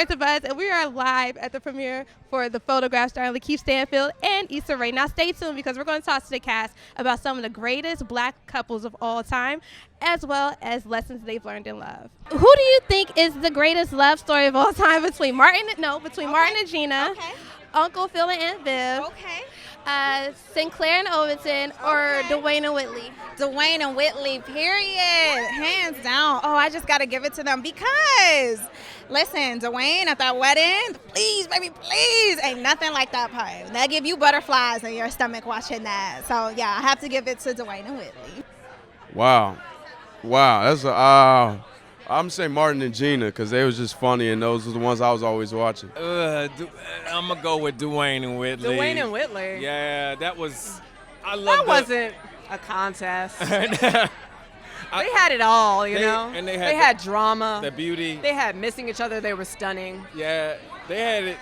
Birds of Buzz, and we are live at the premiere for the photograph starring Lakeith, Stanfield, and Issa. Now stay tuned because we're going to talk to the cast about some of the greatest black couples of all time, as well as lessons they've learned in love. Who do you think is the greatest love story of all time between Martin and Gina, Uncle Phil and Aunt Viv, Sinclair and Overton, or Dwayne and Whitley? Dwayne and Whitley, period. Hands down. Oh, I just got to give it to them because, listen, Dwayne at that wedding, please, baby, please, ain't nothing like that part. That give you butterflies in your stomach watching that. So, yeah, I have to give it to Dwayne and Whitley. Wow. That's I'm saying Martin and Gina because they was just funny, and those were the ones I was always watching. I'm going to go with Dwayne and Whitley. Dwayne and Whitley? Yeah, that was, that wasn't a contest. They had it all, you know? And they had drama. The beauty. They had missing each other. They were stunning. Yeah, they had it.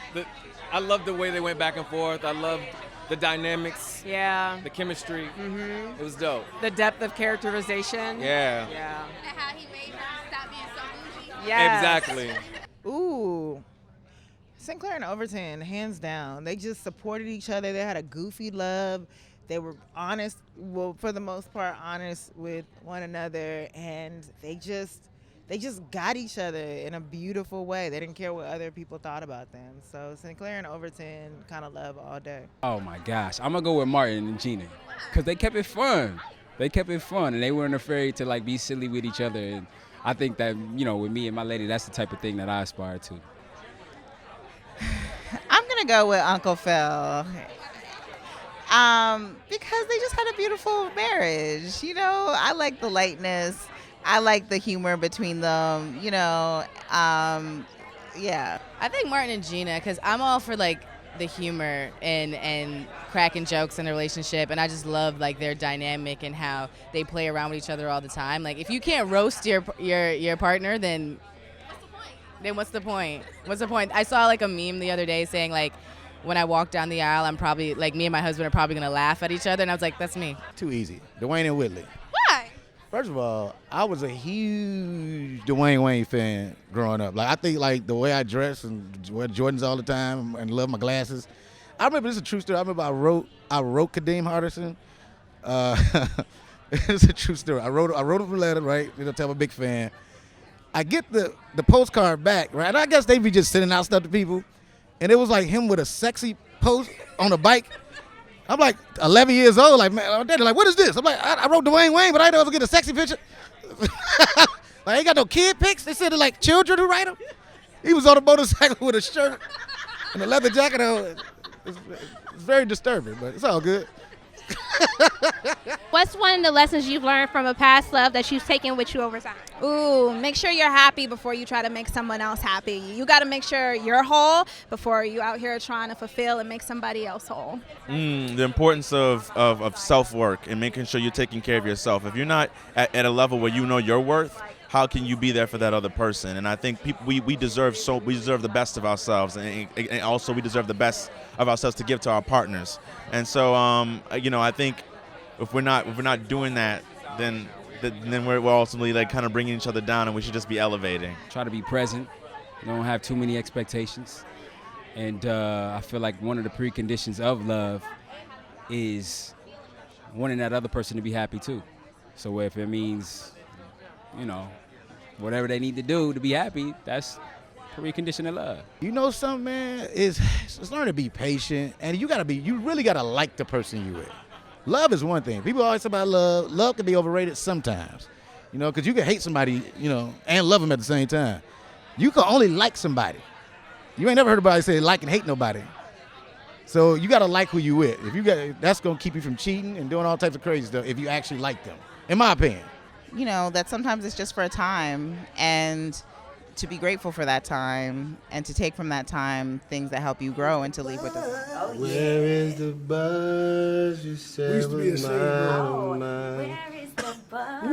I loved the way they went back and forth. I loved the dynamics. Yeah. The chemistry. Mm-hmm. It was dope. The depth of characterization. Yeah. Yeah. And how he made her stop being so bougie. Yes. Exactly. Ooh. Sinclair and Overton, hands down. They just supported each other. They had a goofy love. They were honest, well, for the most part, honest with one another, and they just got each other in a beautiful way. They didn't care what other people thought about them. So Sinclair and Overton kind of love all day. Oh my gosh, I'm gonna go with Martin and Gina, cause they kept it fun. And they weren't afraid to like be silly with each other. And I think that, you know, with me and my lady, that's the type of thing that I aspire to. I'm gonna go with Uncle Phil. Because they just had a beautiful marriage. You know, I like the lightness. I like the humor between them, you know. Yeah. I think Martin and Gina, because I'm all for like the humor and cracking jokes in a relationship, and I just love like their dynamic and how they play around with each other all the time. Like if you can't roast your partner, then what's the point? What's the point? I saw like a meme the other day saying like, when I walk down the aisle, I'm probably, like, me and my husband are probably going to laugh at each other. And I was like, that's me. Too easy. Dwayne and Whitley. Why? First of all, I was a huge Dwayne Wayne fan growing up. Like, I think, like, the way I dress and wear Jordans all the time and love my glasses. I remember, this is a true story. I remember I wrote Kadeem Hardison. It's a true story. I wrote him a letter, right? You know, tell him I'm a big fan. I get the postcard back, right? And I guess they be just sending out stuff to people. And it was like him with a sexy pose on a bike. I'm like 11 years old, like, man, my daddy like, what is this? I'm like, I wrote Dwayne Wayne, but I didn't ever get a sexy picture. Like, I ain't got no kid pics. They said they're like children who write them. He was on a motorcycle with a shirt and a leather jacket on. It's very disturbing, but it's all good. What's one of the lessons you've learned from a past love that you've taken with you over time? Ooh, make sure you're happy before you try to make someone else happy. You got to make sure you're whole before you out here trying to fulfill and make somebody else whole. The importance of self-work and making sure you're taking care of yourself. If you're not at a level where you know your worth, how can you be there for that other person? And I think we deserve the best of ourselves, and also we deserve the best of ourselves to give to our partners. And so, you know, I think if we're not doing that, then we're ultimately like kind of bringing each other down, and we should just be elevating. Try to be present. Don't have too many expectations. And I feel like one of the preconditions of love is wanting that other person to be happy too. So if it means, you know, whatever they need to do to be happy, that's precondition of love. You know something, man? It's learn to be patient, and you really gotta like the person you with. Love is one thing. People always say about love. Love can be overrated sometimes, you know, because you can hate somebody, you know, and love them at the same time. You can only like somebody. You ain't never heard anybody say like and hate nobody. So you gotta like who you with. That's gonna keep you from cheating and doing all types of crazy stuff if you actually like them, in my opinion. You know, that sometimes it's just for a time, and to be grateful for that time and to take from that time things that help you grow and to leave with them. Where is the buzz you said was mine? Where is the buzz?